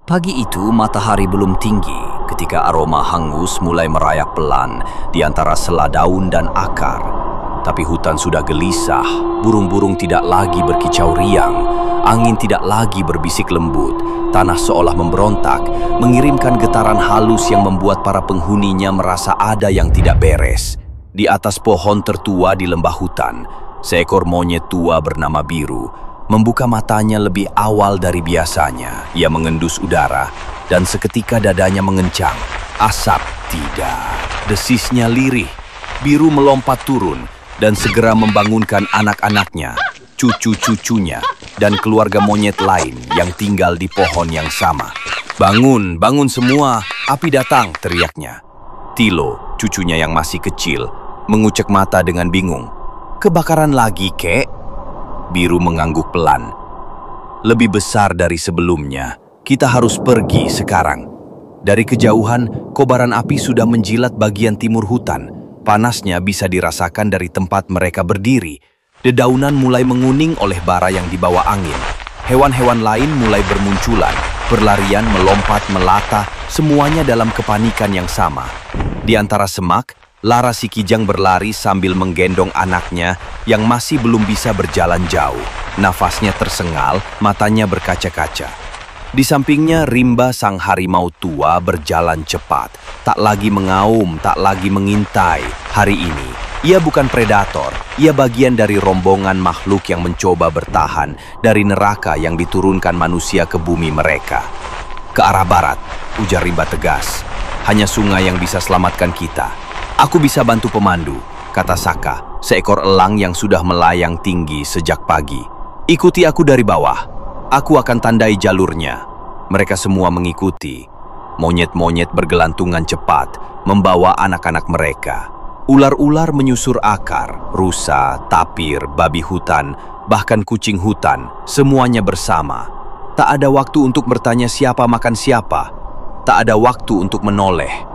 Pagi itu matahari belum tinggi ketika aroma hangus mulai merayap pelan di antara sela daun dan akar. Tapi hutan sudah gelisah, burung-burung tidak lagi berkicau riang, angin tidak lagi berbisik lembut, tanah seolah memberontak, mengirimkan getaran halus yang membuat para penghuninya merasa ada yang tidak beres. Di atas pohon tertua di lembah hutan, seekor monyet tua bernama Biru membuka matanya lebih awal dari biasanya. Ia mengendus udara, dan seketika dadanya mengencang. Asap tidak. Desisnya lirih. Biru melompat turun, dan segera membangunkan anak-anaknya, cucu-cucunya, dan keluarga monyet lain yang tinggal di pohon yang sama. "Bangun, bangun semua, api datang!" teriaknya. Tilo, cucunya yang masih kecil, mengucek mata dengan bingung. "Kebakaran lagi, Kek?" Biru mengangguk pelan. "Lebih besar dari sebelumnya. Kita harus pergi sekarang." Dari kejauhan, kobaran api sudah menjilat bagian timur hutan. Panasnya bisa dirasakan dari tempat mereka berdiri. Dedaunan mulai menguning oleh bara yang dibawa angin. Hewan-hewan lain mulai bermunculan, berlarian, melompat, melata, semuanya dalam kepanikan yang sama. Di antara semak, Lara si Kijang berlari sambil menggendong anaknya yang masih belum bisa berjalan jauh. Nafasnya tersengal, matanya berkaca-kaca. Di sampingnya Rimba sang harimau tua berjalan cepat. Tak lagi mengaum, tak lagi mengintai. Hari ini, ia bukan predator. Ia bagian dari rombongan makhluk yang mencoba bertahan dari neraka yang diturunkan manusia ke bumi mereka. "Ke arah barat," ujar Rimba tegas. "Hanya sungai yang bisa selamatkan kita." "Aku bisa bantu pemandu," kata Saka, seekor elang yang sudah melayang tinggi sejak pagi. "Ikuti aku dari bawah. Aku akan tandai jalurnya." Mereka semua mengikuti. Monyet-monyet bergelantungan cepat, membawa anak-anak mereka. Ular-ular menyusur akar, rusa, tapir, babi hutan, bahkan kucing hutan, semuanya bersama. Tak ada waktu untuk bertanya siapa makan siapa. Tak ada waktu untuk menoleh.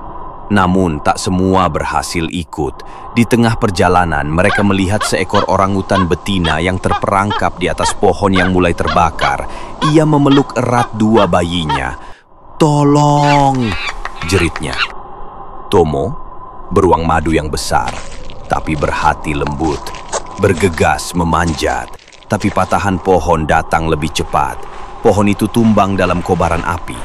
Namun tak semua berhasil ikut. Di tengah perjalanan mereka melihat seekor orangutan betina yang terperangkap di atas pohon yang mulai terbakar. Ia memeluk erat dua bayinya. "Tolong!" jeritnya. Tomo, beruang madu yang besar, tapi berhati lembut, bergegas memanjat. Tapi patahan pohon datang lebih cepat. Pohon itu tumbang dalam kobaran api.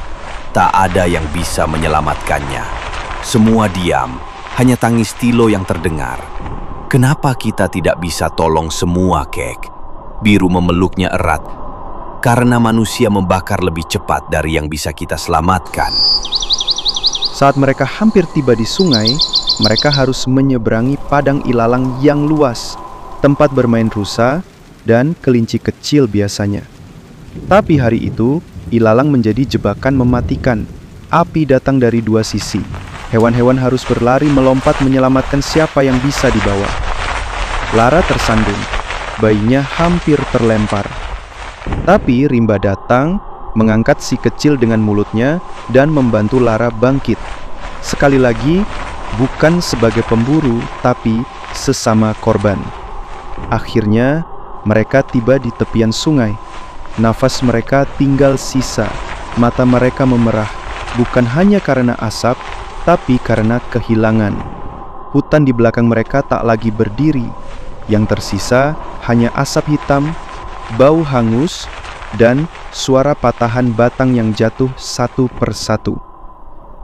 Tak ada yang bisa menyelamatkannya. Semua diam, hanya tangis Tilo yang terdengar. "Kenapa kita tidak bisa tolong semua, Kek?" Biru memeluknya erat. "Karena manusia membakar lebih cepat dari yang bisa kita selamatkan." Saat mereka hampir tiba di sungai, mereka harus menyeberangi padang ilalang yang luas, tempat bermain rusa dan kelinci kecil biasanya. Tapi hari itu, ilalang menjadi jebakan mematikan. Api datang dari dua sisi. Hewan-hewan harus berlari melompat menyelamatkan siapa yang bisa dibawa. Lara tersandung, bayinya hampir terlempar. Tapi Rimba datang, mengangkat si kecil dengan mulutnya dan membantu Lara bangkit. Sekali lagi, bukan sebagai pemburu, tapi sesama korban. Akhirnya, mereka tiba di tepian sungai. Nafas mereka tinggal sisa, mata mereka memerah, bukan hanya karena asap, tapi karena kehilangan. Hutan di belakang mereka tak lagi berdiri. Yang tersisa hanya asap hitam, bau hangus, dan suara patahan batang yang jatuh satu persatu.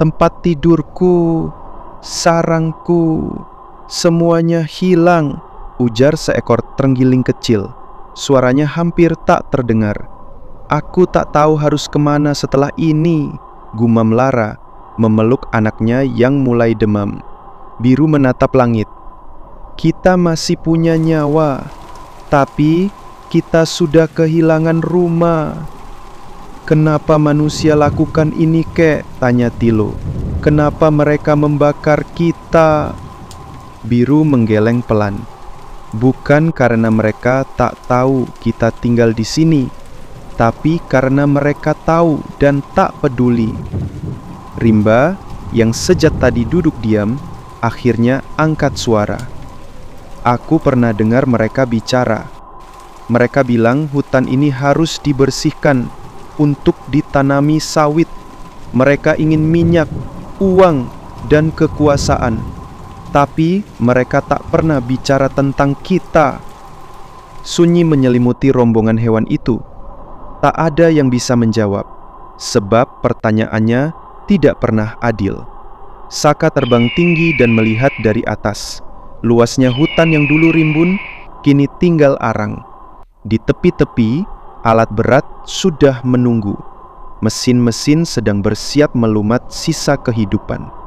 "Tempat tidurku, sarangku, semuanya hilang," ujar seekor terenggiling kecil. Suaranya hampir tak terdengar. "Aku tak tahu harus kemana setelah ini," gumam Lara, memeluk anaknya yang mulai demam. Biru menatap langit. "Kita masih punya nyawa, tapi kita sudah kehilangan rumah." "Kenapa manusia lakukan ini, Kek?" tanya Tilo. "Kenapa mereka membakar kita?" Biru menggeleng pelan. "Bukan karena mereka tak tahu kita tinggal di sini, tapi karena mereka tahu dan tak peduli." Rimba, yang sejak tadi duduk diam, akhirnya angkat suara. "Aku pernah dengar mereka bicara. Mereka bilang hutan ini harus dibersihkan untuk ditanami sawit. Mereka ingin minyak, uang, dan kekuasaan. Tapi mereka tak pernah bicara tentang kita. Sunyi menyelimuti rombongan hewan itu. Tak ada yang bisa menjawab, sebab pertanyaannya tidak pernah adil. Saka terbang tinggi dan melihat dari atas. Luasnya hutan yang dulu rimbun, kini tinggal arang. Di tepi-tepi, alat berat sudah menunggu. Mesin-mesin sedang bersiap melumat sisa kehidupan.